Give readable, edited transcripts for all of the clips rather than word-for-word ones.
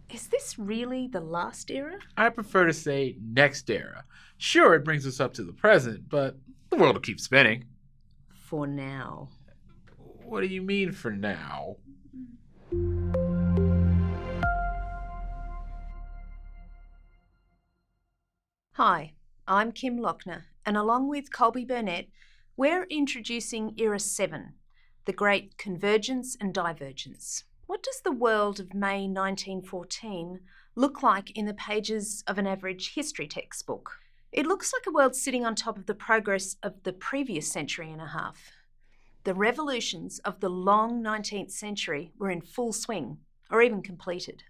Is this really the last era? I prefer to say next era. Sure, it brings us up to the present, but the world will keep spinning. For now. What do you mean for now? Hi, I'm Kim Lochner, and along with Colby Burnett, we're introducing Era-7, the Great Convergence and Divergence. What does the world of May 1914 look like in the pages of an average history textbook? It looks like a world sitting on top of the progress of the previous century and a half. The revolutions of the long 19th century were in full swing, or even completed.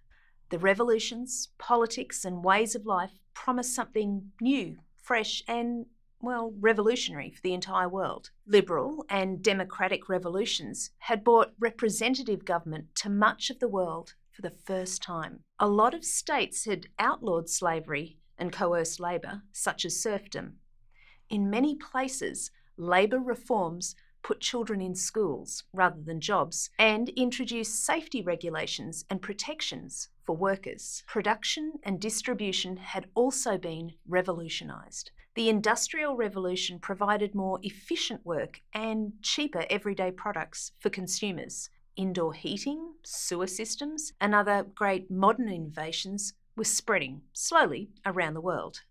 The revolutions, politics, and ways of life promised something new, fresh, and, well, revolutionary for the entire world. Liberal and democratic revolutions had brought representative government to much of the world for the first time. A lot of states had outlawed slavery and coerced labour, such as serfdom. In many places, labour reforms put children in schools rather than jobs, and introduced safety regulations and protections for workers. Production and distribution had also been revolutionised. The Industrial Revolution provided more efficient work and cheaper everyday products for consumers. Indoor heating, sewer systems, and other great modern innovations were spreading slowly around the world.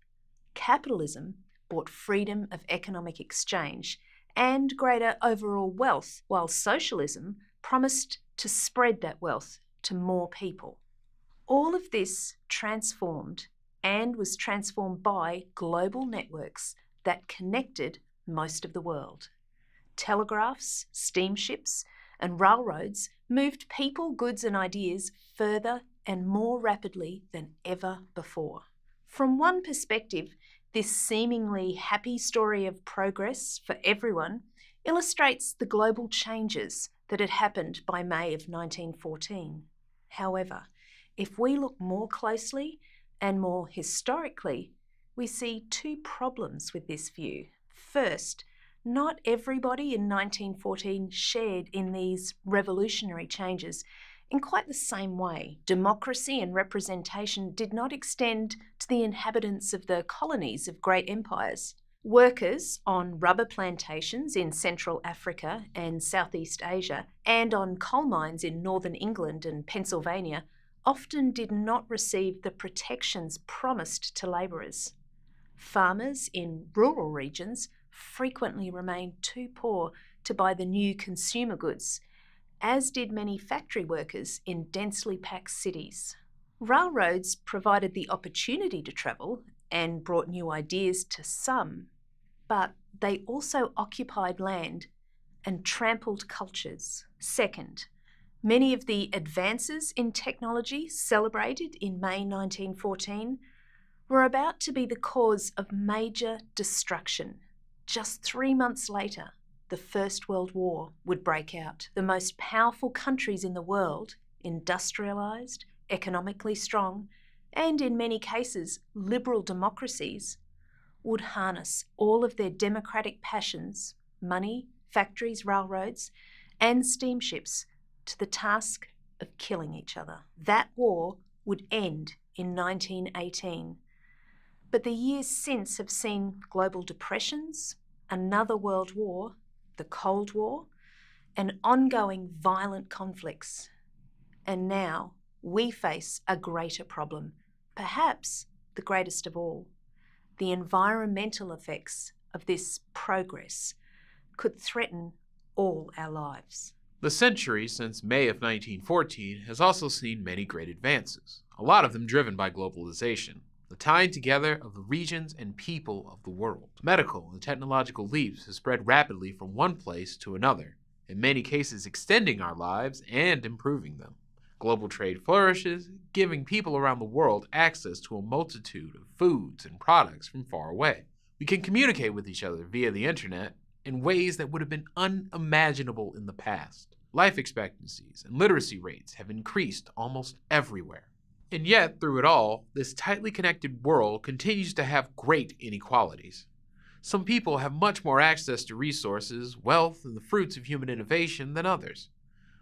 Capitalism brought freedom of economic exchange and greater overall wealth, while socialism promised to spread that wealth to more people. All of this transformed and was transformed by global networks that connected most of the world. Telegraphs, steamships, and railroads moved people, goods, and ideas further and more rapidly than ever before. From one perspective, this seemingly happy story of progress for everyone illustrates the global changes that had happened by May of 1914. However, if we look more closely and more historically, we see two problems with this view. First, not everybody in 1914 shared in these revolutionary changes in quite the same way. Democracy and representation did not extend to the inhabitants of the colonies of great empires. Workers on rubber plantations in Central Africa and Southeast Asia, and on coal mines in northern England and Pennsylvania, often did not receive the protections promised to labourers. Farmers in rural regions frequently remained too poor to buy the new consumer goods, as did many factory workers in densely packed cities. Railroads provided the opportunity to travel and brought new ideas to some, but they also occupied land and trampled cultures. Second, many of the advances in technology celebrated in May 1914 were about to be the cause of major destruction. Just 3 months later, the First World War would break out. The most powerful countries in the world, industrialised, economically strong, and in many cases liberal democracies, would harness all of their democratic passions, money, factories, railroads, and steamships to the task of killing each other. That war would end in 1918. But the years since have seen global depressions, another world war, the Cold War, and ongoing violent conflicts. And now we face a greater problem, perhaps the greatest of all. The environmental effects of this progress could threaten all our lives. The century since May of 1914 has also seen many great advances, a lot of them driven by globalization, the tying together of the regions and people of the world. Medical and technological leaps have spread rapidly from one place to another, in many cases extending our lives and improving them. Global trade flourishes, giving people around the world access to a multitude of foods and products from far away. We can communicate with each other via the internet in ways that would have been unimaginable in the past. Life expectancies and literacy rates have increased almost everywhere. And yet, through it all, this tightly connected world continues to have great inequalities. Some people have much more access to resources, wealth, and the fruits of human innovation than others.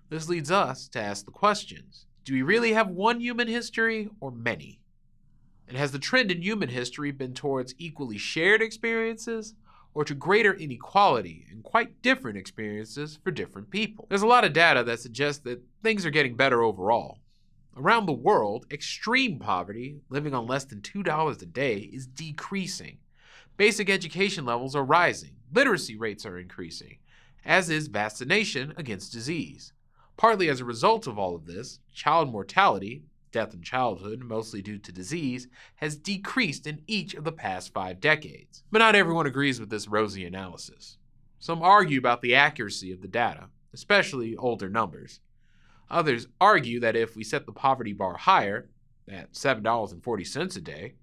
This leads us to ask the questions: Do we really have one human history or many? And has the trend in human history been towards equally shared experiences or to greater inequality and quite different experiences for different people? There's a lot of data that suggests that things are getting better overall. Around the world, extreme poverty, living on less than $2 a day, is decreasing. Basic education levels are rising. Literacy rates are increasing, as is vaccination against disease. Partly as a result of all of this, child mortality, death in childhood, mostly due to disease, has decreased in each of the past 5 decades. But not everyone agrees with this rosy analysis. Some argue about the accuracy of the data, especially older numbers. Others argue that if we set the poverty bar higher, at $7.40 a day,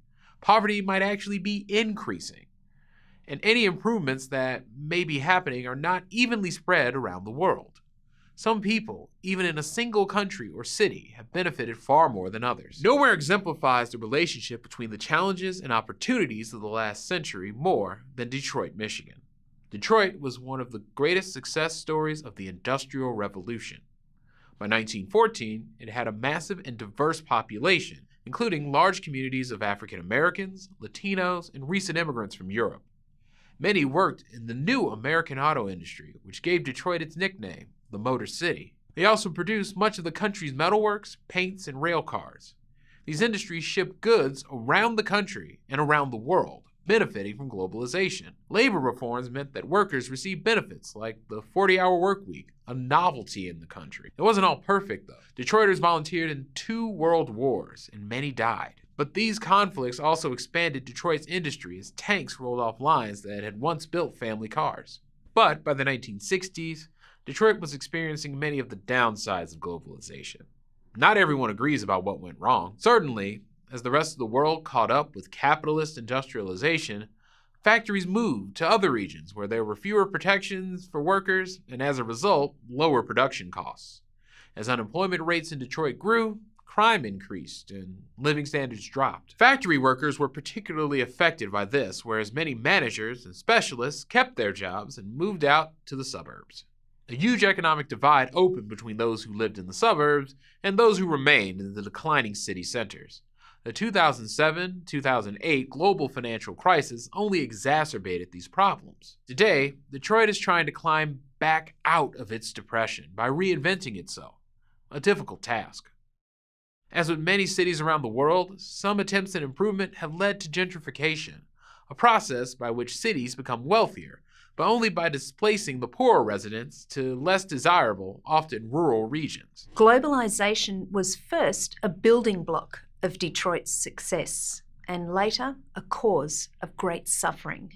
poverty might actually be increasing. And any improvements that may be happening are not evenly spread around the world. Some people, even in a single country or city, have benefited far more than others. Nowhere exemplifies the relationship between the challenges and opportunities of the last century more than Detroit, Michigan. Detroit was one of the greatest success stories of the Industrial Revolution. By 1914, it had a massive and diverse population, including large communities of African Americans, Latinos, and recent immigrants from Europe. Many worked in the new American auto industry, which gave Detroit its nickname, the Motor City. They also produced much of the country's metalworks, paints, and rail cars. These industries shipped goods around the country and around the world, benefiting from globalization. Labor reforms meant that workers received benefits like the 40-hour work week, a novelty in the country. It wasn't all perfect, though. Detroiters volunteered in 2 world wars, and many died. But these conflicts also expanded Detroit's industry as tanks rolled off lines that had once built family cars. But by the 1960s, Detroit was experiencing many of the downsides of globalization. Not everyone agrees about what went wrong. Certainly, as the rest of the world caught up with capitalist industrialization, factories moved to other regions where there were fewer protections for workers and, as a result, lower production costs. As unemployment rates in Detroit grew, crime increased and living standards dropped. Factory workers were particularly affected by this, whereas many managers and specialists kept their jobs and moved out to the suburbs. A huge economic divide opened between those who lived in the suburbs and those who remained in the declining city centers. The 2007-2008 global financial crisis only exacerbated these problems. Today, Detroit is trying to climb back out of its depression by reinventing itself, a difficult task. As with many cities around the world, some attempts at improvement have led to gentrification, a process by which cities become wealthier, but only by displacing the poorer residents to less desirable, often rural regions. Globalization was first a building block of Detroit's success, and later a cause of great suffering.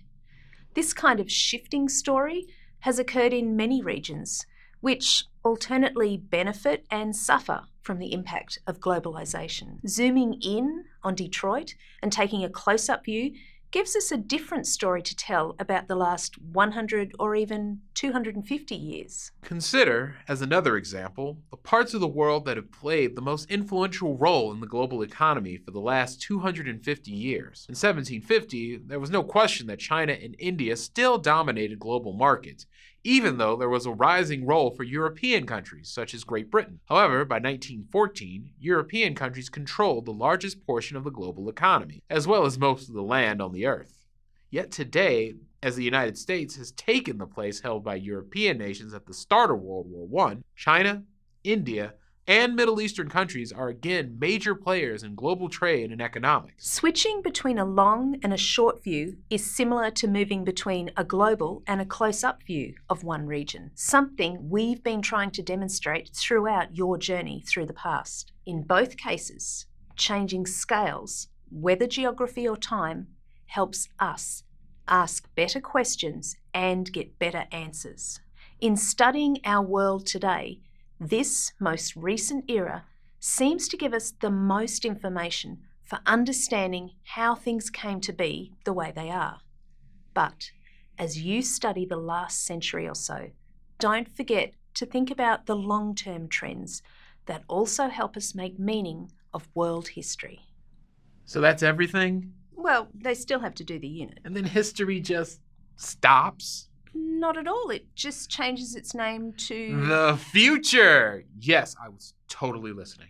This kind of shifting story has occurred in many regions, which alternately benefit and suffer from the impact of globalization. Zooming in on Detroit and taking a close-up view gives us a different story to tell about the last 100 or even 250 years. Consider, as another example, the parts of the world that have played the most influential role in the global economy for the last 250 years. In 1750, there was no question that China and India still dominated global markets, even though there was a rising role for European countries, such as Great Britain. However, by 1914, European countries controlled the largest portion of the global economy, as well as most of the land on the earth. Yet today, as the United States has taken the place held by European nations at the start of World War I, China, India, and Middle Eastern countries are again major players in global trade and economics. Switching between a long and a short view is similar to moving between a global and a close-up view of one region, something we've been trying to demonstrate throughout your journey through the past. In both cases, changing scales, whether geography or time, helps us ask better questions and get better answers. In studying our world today, this most recent era seems to give us the most information for understanding how things came to be the way they are. But as you study the last century or so, don't forget to think about the long-term trends that also help us make meaning of world history. So that's everything? Well, they still have to do the unit. And then history just stops? Not at all. It just changes its name to... The future! Yes, I was totally listening.